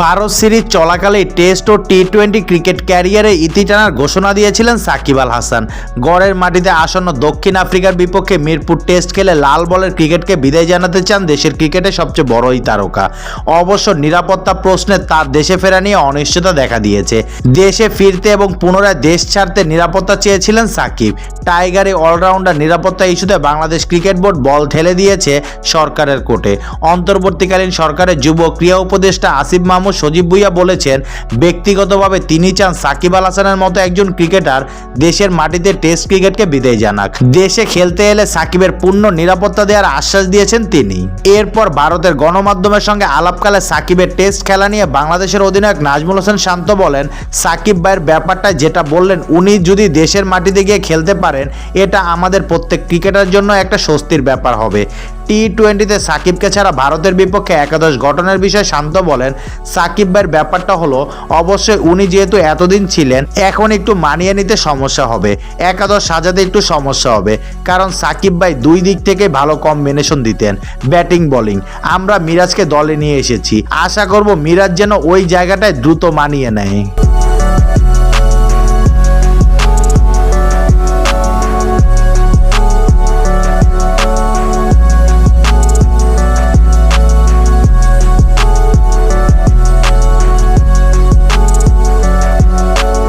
Bharat series চলাকালে test ও টি-20 cricket ক্যারিয়ারে ইতি টানার ঘোষণা দিয়েছিলেন সাকিব আল হাসান। গড়ের মাটিতে আসন্ন দক্ষিণ আফ্রিকার বিপক্ষে মিরপুর টেস্ট খেলে লাল বলের ক্রিকেটকে বিদায় জানাতে চান দেশের ক্রিকেটের সবচেয়ে বড় এই তারকা। অবশ্য নিরাপত্তা প্রশ্নে তার দেশে ফেরা নিয়ে অনিশ্চয়তা দেখা দিয়েছে। দেশে ফিরতে এবং পুনরায় দেশ ছাড়তে নিরাপত্তা চেয়েছিলেন সাকিব। টাইগারে অলরাউন্ডার নিরাপত্তা ইস্যুতে বাংলাদেশ ক্রিকেট বোর্ড বল ঠেলে দিয়েছে সরকারের কোর্টে। অন্তর্বর্তীকালীন সরকারের যুব ক্রীড়া উপদেষ্টা আসিফ মাহমুদ সজীব ভুইয়া বলেছেন, ব্যক্তিগতভাবে তিনি চান সাকিব আল হাসানের মতো একজন ক্রিকেটার দেশের মাটিতে টেস্ট ক্রিকেটকে বিদায় জানাক। দেশে খেলতে এলে সাকিবের পূর্ণ নিরাপত্তা দেওয়ার আশ্বাস দিয়েছেন তিনি। এরপর ভারতের গণমাধ্যমের সঙ্গে আলাপকালে সাকিবের টেস্ট খেলা নিয়ে বাংলাদেশের অধিনায়ক নাজমুল হোসেন শান্ত বলেন, সাকিব ভাইয়ের ব্যাপারটা যেটা বললেন, উনি যদি দেশের মাটিতে গিয়ে খেলতে পারেন এটা আমাদের প্রত্যেক ক্রিকেটারের জন্য একটা স্বস্তির ব্যাপার হবে। টি-20তে সাকিবকে ছাড়া ভারতের বিপক্ষে একাদশ গঠনের বিষয়ে শান্ত বলেন, সাকিব ভাইয়ের ব্যাপারটা হলো অবশ্যই উনি যেহেতু এতদিন ছিলেন এখন একটু মানিয়ে নিতে সমস্যা হবে, একাদশ সাজাতে একটু সমস্যা হবে, কারণ সাকিব ভাই দুই দিক থেকে ভালো কম্বিনেশন দিতেন, ব্যাটিং বোলিং। আমরা মিরাজকে দলে নিয়ে এসেছি, আশা করব মিরাজ যেন ওই জায়গাটায় দ্রুত মানিয়ে নেয়।